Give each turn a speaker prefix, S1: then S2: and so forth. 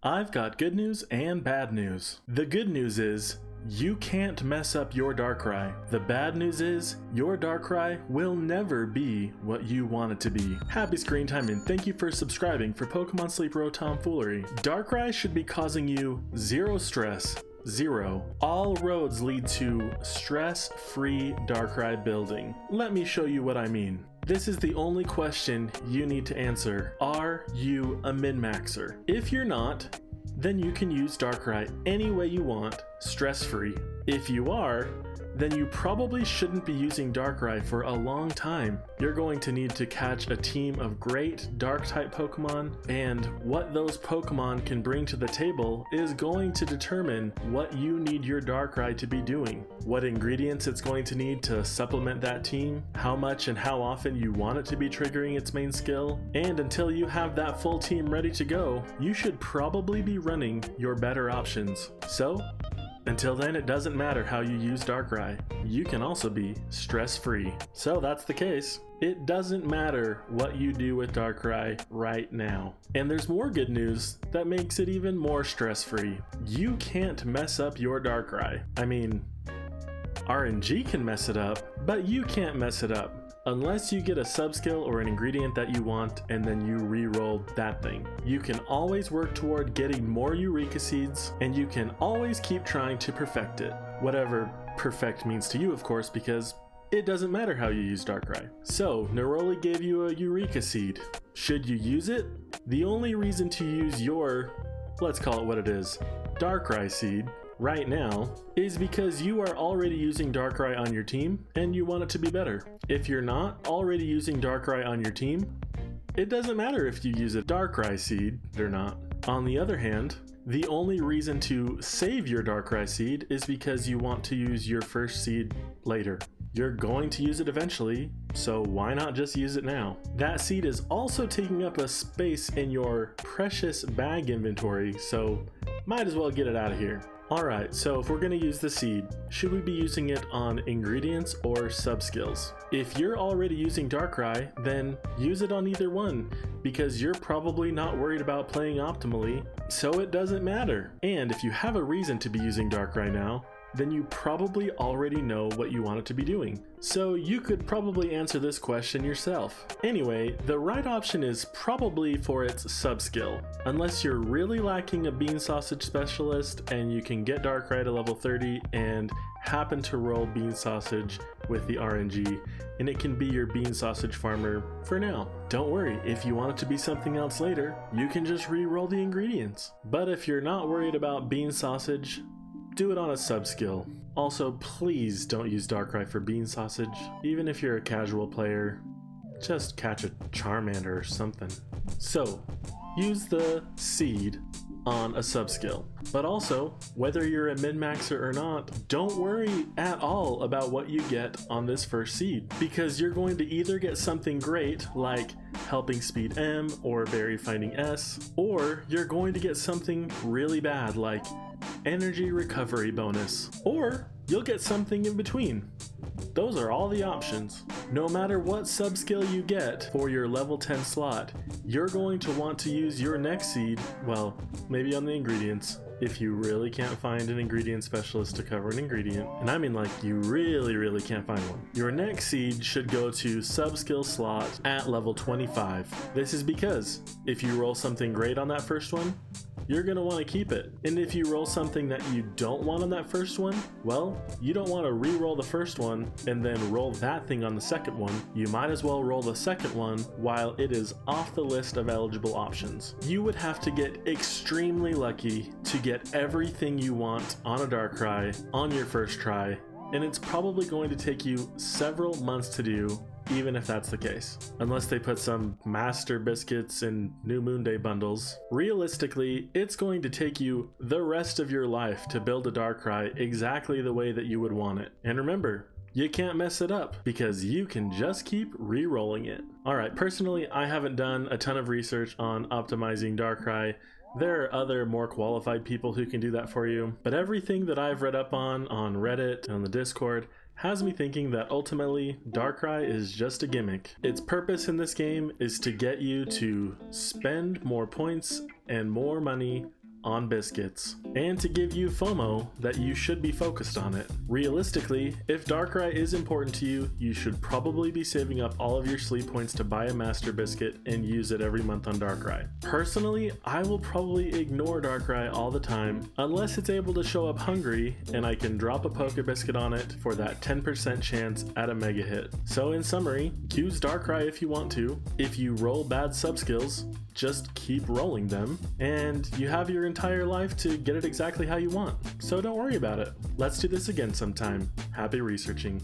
S1: I've got good news and bad news. The good news is you can't mess up your Darkrai. The bad news is your Darkrai will never be what you want it to be. Happy screen time and thank you for subscribing for Pokemon Sleep Row Tomfoolery. Darkrai should be causing you zero stress. Zero. All roads lead to stress-free Darkrai building. Let me show you what I mean. This is the only question you need to answer. Are you a min-maxer? If you're not, then you can use Darkrai any way you want, stress-free. If you are, then you probably shouldn't be using Darkrai for a long time. You're going to need to catch a team of great Dark-type Pokemon, and what those Pokemon can bring to the table is going to determine what you need your Darkrai to be doing, what ingredients it's going to need to supplement that team, how much and how often you want it to be triggering its main skill, and until you have that full team ready to go, you should probably be running your better options. So, until then, it doesn't matter how you use Darkrai. You can also be stress-free. So that's the case. It doesn't matter what you do with Darkrai right now. And there's more good news that makes it even more stress-free. You can't mess up your Darkrai. I mean, RNG can mess it up, but you can't mess it up. Unless you get a sub-skill or an ingredient that you want and then you re-roll that thing. You can always work toward getting more Eureka Seeds, and you can always keep trying to perfect it. Whatever perfect means to you, of course, because it doesn't matter how you use Darkrai. So, Neroli gave you a Eureka Seed. Should you use it? The only reason to use your, let's call it what it is, Darkrai Seed, right now is because you are already using Darkrai on your team and you want it to be better. If you're not already using Darkrai on your team, it doesn't matter if you use a Darkrai seed or not. On the other hand, the only reason to save your Darkrai seed is because you want to use your first seed later. You're going to use it eventually, so why not just use it now? That seed is also taking up a space in your precious bag inventory, so might as well get it out of here. Alright, so if we're going to use the seed, should we be using it on ingredients or sub-skills? If you're already using Darkrai, then use it on either one, because you're probably not worried about playing optimally, so it doesn't matter. And if you have a reason to be using Darkrai now, then you probably already know what you want it to be doing. So you could probably answer this question yourself. Anyway, the right option is probably for its sub-skill. Unless you're really lacking a Bean Sausage Specialist and you can get Darkrai to level 30 and happen to roll Bean Sausage with the RNG, and it can be your Bean Sausage farmer for now. Don't worry, if you want it to be something else later, you can just re-roll the ingredients. But if you're not worried about Bean Sausage, do it on a sub-skill. Also, please don't use Darkrai for Bean Sausage. Even if you're a casual player, just catch a Charmander or something. So, use the seed on a sub-skill. But also, whether you're a min-maxer or not, don't worry at all about what you get on this first seed, because you're going to either get something great like Helping Speed M or Berry Finding S, or you're going to get something really bad like Energy Recovery Bonus, or you'll get something in between. Those are all the options. No matter what sub-skill you get for your level 10 slot, you're going to want to use your next seed, well, maybe on the ingredients, if you really can't find an ingredient specialist to cover an ingredient, and I mean like you really can't find one. Your next seed should go to sub-skill slot at level 25. This is because if you roll something great on that first one, you're going to want to keep it. And if you roll something that you don't want on that first one, well, you don't want to re-roll the first one and then roll that thing on the second one. You might as well roll the second one while it is off the list of eligible options. You would have to get extremely lucky to get everything you want on a Darkrai on your first try, and it's probably going to take you several months to do, even if that's the case. Unless they put some Master Biscuits in New Moon Day bundles. Realistically, it's going to take you the rest of your life to build a Darkrai exactly the way that you would want it. And remember, you can't mess it up because you can just keep re-rolling it. Alright, personally, I haven't done a ton of research on optimizing Darkrai. There are other more qualified people who can do that for you, but everything that I've read up on Reddit and on the Discord has me thinking that ultimately Darkrai is just a gimmick. Its purpose in this game is to get you to spend more points and more money on biscuits, and to give you FOMO that you should be focused on it. Realistically, if Darkrai is important to you, you should probably be saving up all of your sleep points to buy a master biscuit and use it every month on Darkrai. Personally, I will probably ignore Darkrai all the time unless it's able to show up hungry and I can drop a Poke Biscuit on it for that 10% chance at a mega hit. So in summary, use Darkrai if you want to. If you roll bad sub skills, just keep rolling them, and you have your entire life to get it exactly how you want, so don't worry about it. Let's do this again sometime. Happy researching.